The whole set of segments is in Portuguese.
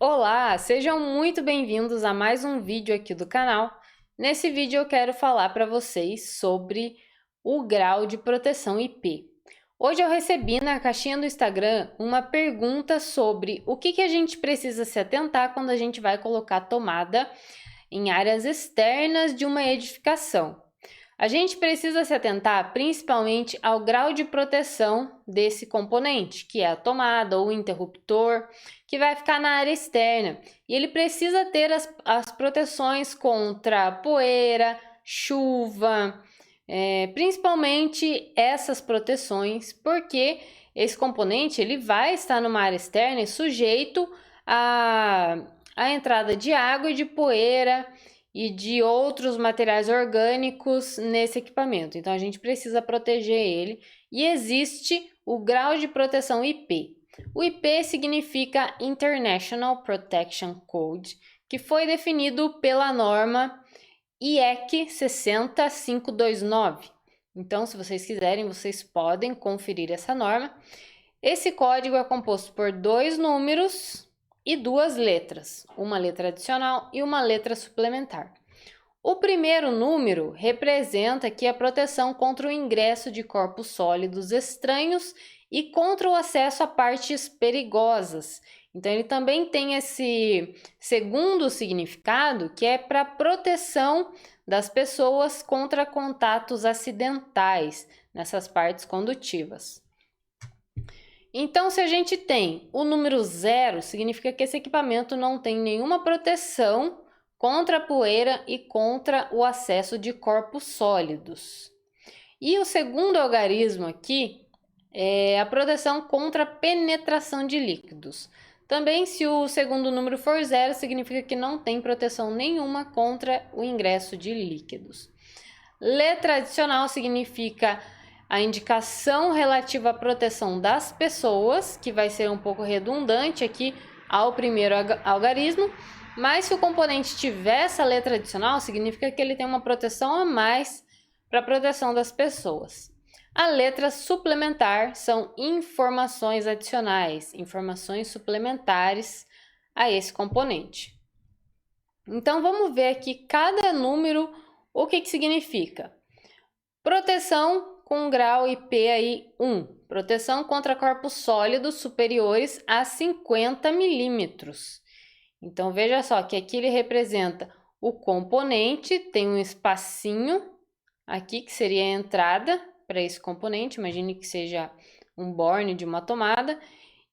Olá, sejam muito bem-vindos a mais um vídeo aqui do canal. Nesse vídeo eu quero falar para vocês sobre o grau de proteção IP. Hoje eu recebi na caixinha do Instagram uma pergunta sobre o que a gente precisa se atentar quando a gente vai colocar tomada em áreas externas de uma edificação. A gente precisa se atentar principalmente ao grau de proteção desse componente, que é a tomada ou o interruptor, que vai ficar na área externa. E ele precisa ter as proteções contra poeira, chuva, principalmente essas proteções, porque esse componente ele vai estar numa área externa e sujeito à entrada de água e de poeira e de outros materiais orgânicos nesse equipamento. Então, a gente precisa proteger ele e existe o grau de proteção IP. O IP significa International Protection Code, que foi definido pela norma IEC 60529. Então, se vocês quiserem, vocês podem conferir essa norma. Esse código é composto por 2 números e 2 letras, uma letra adicional e uma letra suplementar. O primeiro número representa aqui a proteção contra o ingresso de corpos sólidos estranhos e contra o acesso a partes perigosas. Então, ele também tem esse segundo significado, que é para proteção das pessoas contra contatos acidentais nessas partes condutivas. Então, se a gente tem o número 0, significa que esse equipamento não tem nenhuma proteção contra a poeira e contra o acesso de corpos sólidos. E o segundo algarismo aqui é a proteção contra a penetração de líquidos. Também, se o segundo número for 0, significa que não tem proteção nenhuma contra o ingresso de líquidos. Letra adicional significa a indicação relativa à proteção das pessoas, que vai ser um pouco redundante aqui ao primeiro algarismo, mas se o componente tiver essa letra adicional, significa que ele tem uma proteção a mais para a proteção das pessoas. A letra suplementar são informações adicionais, informações suplementares a esse componente. Então, vamos ver aqui cada número, o que significa. Proteção com grau IP aí 1. Proteção contra corpos sólidos superiores a 50 milímetros. Então, veja só que aqui ele representa o componente, tem um espacinho aqui que seria a entrada para esse componente, imagine que seja um borne de uma tomada,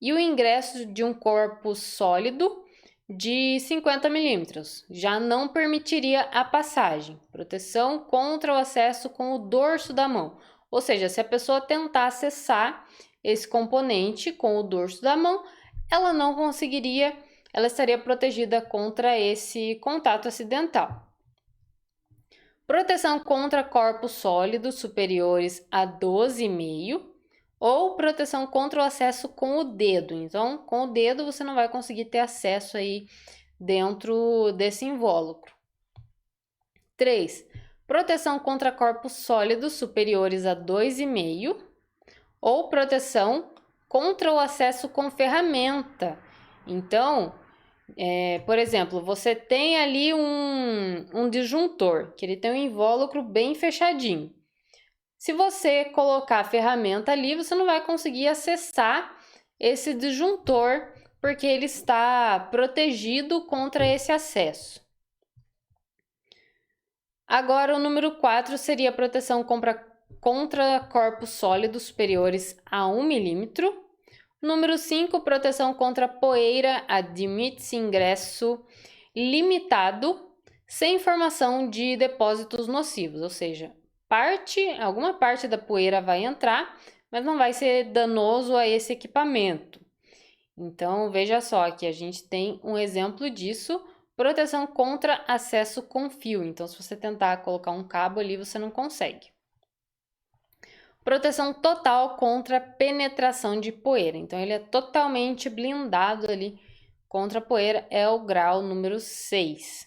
e o ingresso de um corpo sólido de 50 milímetros. Já não permitiria a passagem. Proteção contra o acesso com o dorso da mão. Ou seja, se a pessoa tentar acessar esse componente com o dorso da mão, ela não conseguiria, ela estaria protegida contra esse contato acidental. Proteção contra corpos sólidos superiores a 12,5 ou proteção contra o acesso com o dedo. Então, com o dedo você não vai conseguir ter acesso aí dentro desse invólucro. 3. Proteção contra corpos sólidos superiores a 2,5 ou proteção contra o acesso com ferramenta. Então, por exemplo, você tem ali um disjuntor, que ele tem um invólucro bem fechadinho. Se você colocar a ferramenta ali, você não vai conseguir acessar esse disjuntor, porque ele está protegido contra esse acesso. Agora, o número 4 seria a proteção contra corpos sólidos superiores a 1 milímetro. Número 5, proteção contra poeira, admite-se ingresso limitado, sem formação de depósitos nocivos, ou seja, alguma parte da poeira vai entrar, mas não vai ser danoso a esse equipamento. Então, veja só que a gente tem um exemplo disso, proteção contra acesso com fio. Então, se você tentar colocar um cabo ali, você não consegue. Proteção total contra penetração de poeira. Então, ele é totalmente blindado ali contra a poeira, é o grau número 6.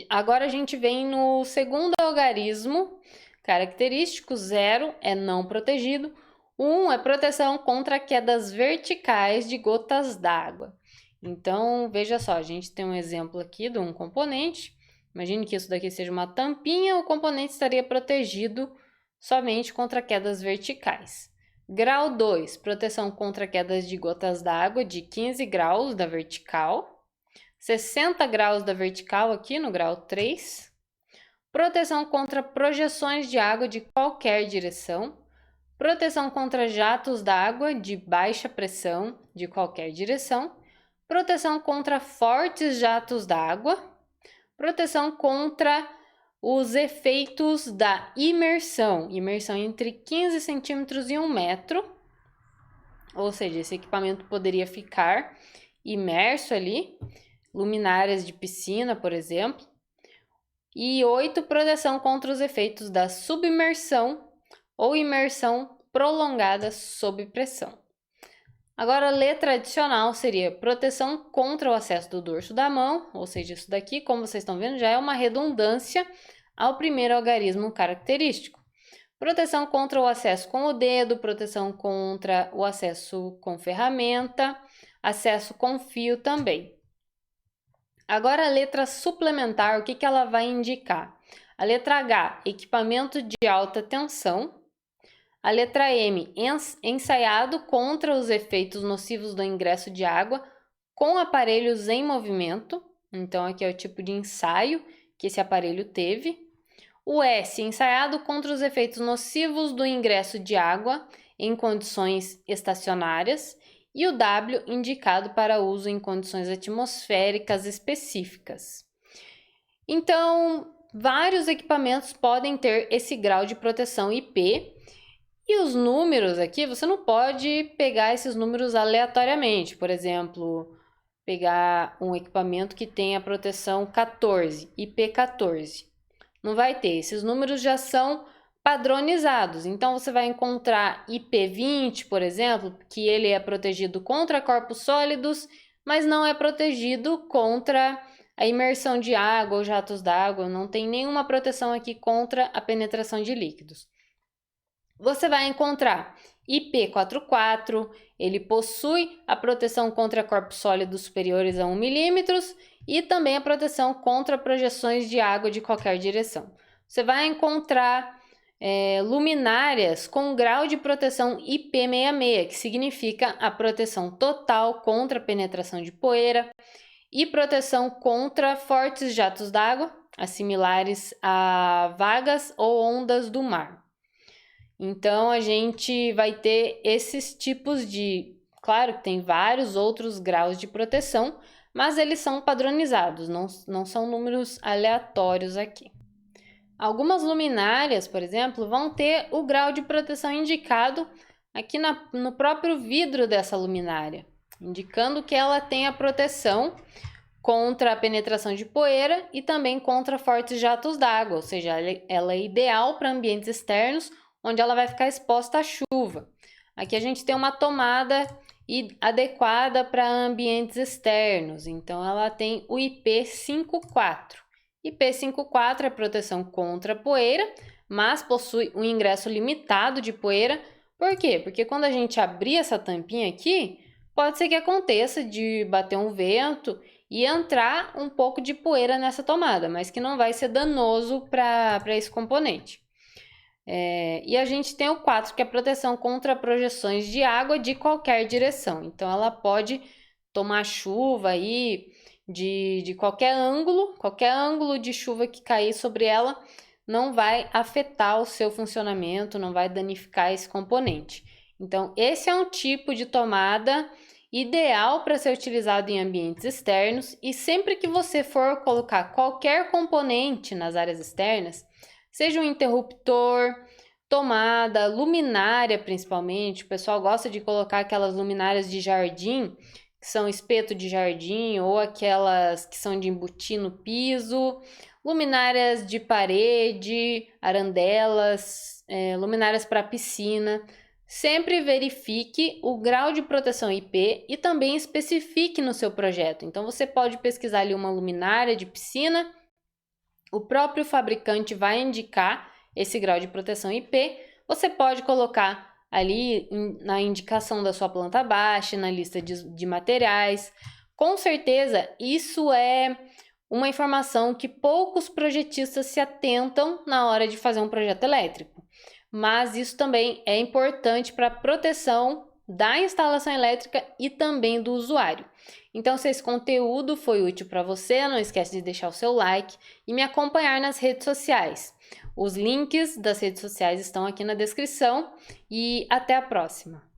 Agora, a gente vem no segundo algarismo característico. 0 é não protegido. 1 é proteção contra quedas verticais de gotas d'água. Então, veja só, a gente tem um exemplo aqui de um componente. Imagine que isso daqui seja uma tampinha, o componente estaria protegido somente contra quedas verticais. Grau 2, proteção contra quedas de gotas d'água de 15 graus da vertical. 60 graus da vertical aqui no grau 3. Proteção contra projeções de água de qualquer direção. Proteção contra jatos d'água de baixa pressão de qualquer direção. Proteção contra fortes jatos d'água. Proteção contra os efeitos da imersão. Imersão entre 15 centímetros e 1 metro. Ou seja, esse equipamento poderia ficar imerso ali. Luminárias de piscina, por exemplo. E 8, proteção contra os efeitos da submersão ou imersão prolongada sob pressão. Agora, a letra adicional seria proteção contra o acesso do dorso da mão, ou seja, isso daqui, como vocês estão vendo, já é uma redundância ao primeiro algarismo característico. Proteção contra o acesso com o dedo, proteção contra o acesso com ferramenta, acesso com fio também. Agora, a letra suplementar, o que ela vai indicar? A letra H, equipamento de alta tensão. A letra M, ensaiado contra os efeitos nocivos do ingresso de água com aparelhos em movimento. Então, aqui é o tipo de ensaio que esse aparelho teve. O S, ensaiado contra os efeitos nocivos do ingresso de água em condições estacionárias. E o W, indicado para uso em condições atmosféricas específicas. Então, vários equipamentos podem ter esse grau de proteção IP. E os números aqui, você não pode pegar esses números aleatoriamente. Por exemplo, pegar um equipamento que tenha proteção 14, IP14. Não vai ter. Esses números já são padronizados. Então, você vai encontrar IP20, por exemplo, que ele é protegido contra corpos sólidos, mas não é protegido contra a imersão de água ou jatos d'água. Não tem nenhuma proteção aqui contra a penetração de líquidos. Você vai encontrar IP44, ele possui a proteção contra corpos sólidos superiores a 1 milímetro e também a proteção contra projeções de água de qualquer direção. Você vai encontrar luminárias com grau de proteção IP66, que significa a proteção total contra a penetração de poeira e proteção contra fortes jatos d'água, assimilares a vagas ou ondas do mar. Então, a gente vai ter esses tipos de... Claro que tem vários outros graus de proteção, mas eles são padronizados, não são números aleatórios aqui. Algumas luminárias, por exemplo, vão ter o grau de proteção indicado aqui no próprio vidro dessa luminária, indicando que ela tem a proteção contra a penetração de poeira e também contra fortes jatos d'água, ou seja, ela é ideal para ambientes externos, onde ela vai ficar exposta à chuva. Aqui a gente tem uma tomada adequada para ambientes externos, então ela tem o IP54. IP54 é proteção contra poeira, mas possui um ingresso limitado de poeira. Por quê? Porque quando a gente abrir essa tampinha aqui, pode ser que aconteça de bater um vento e entrar um pouco de poeira nessa tomada, mas que não vai ser danoso para esse componente. E a gente tem o 4, que é proteção contra projeções de água de qualquer direção. Então, ela pode tomar chuva aí de qualquer ângulo de chuva que cair sobre ela não vai afetar o seu funcionamento, não vai danificar esse componente. Então, esse é um tipo de tomada ideal para ser utilizado em ambientes externos, e sempre que você for colocar qualquer componente nas áreas externas, seja um interruptor, tomada, luminária principalmente, o pessoal gosta de colocar aquelas luminárias de jardim, que são espeto de jardim, ou aquelas que são de embutir no piso, luminárias de parede, arandelas, luminárias para piscina. Sempre verifique o grau de proteção IP e também especifique no seu projeto. Então, você pode pesquisar ali uma luminária de piscina, o próprio fabricante vai indicar esse grau de proteção IP. Você pode colocar ali na indicação da sua planta baixa, na lista de materiais, Com certeza, isso é uma informação que poucos projetistas se atentam na hora de fazer um projeto elétrico, mas isso também é importante para a proteção da instalação elétrica e também do usuário. Então, se esse conteúdo foi útil para você, não esquece de deixar o seu like e me acompanhar nas redes sociais. Os links das redes sociais estão aqui na descrição e até a próxima!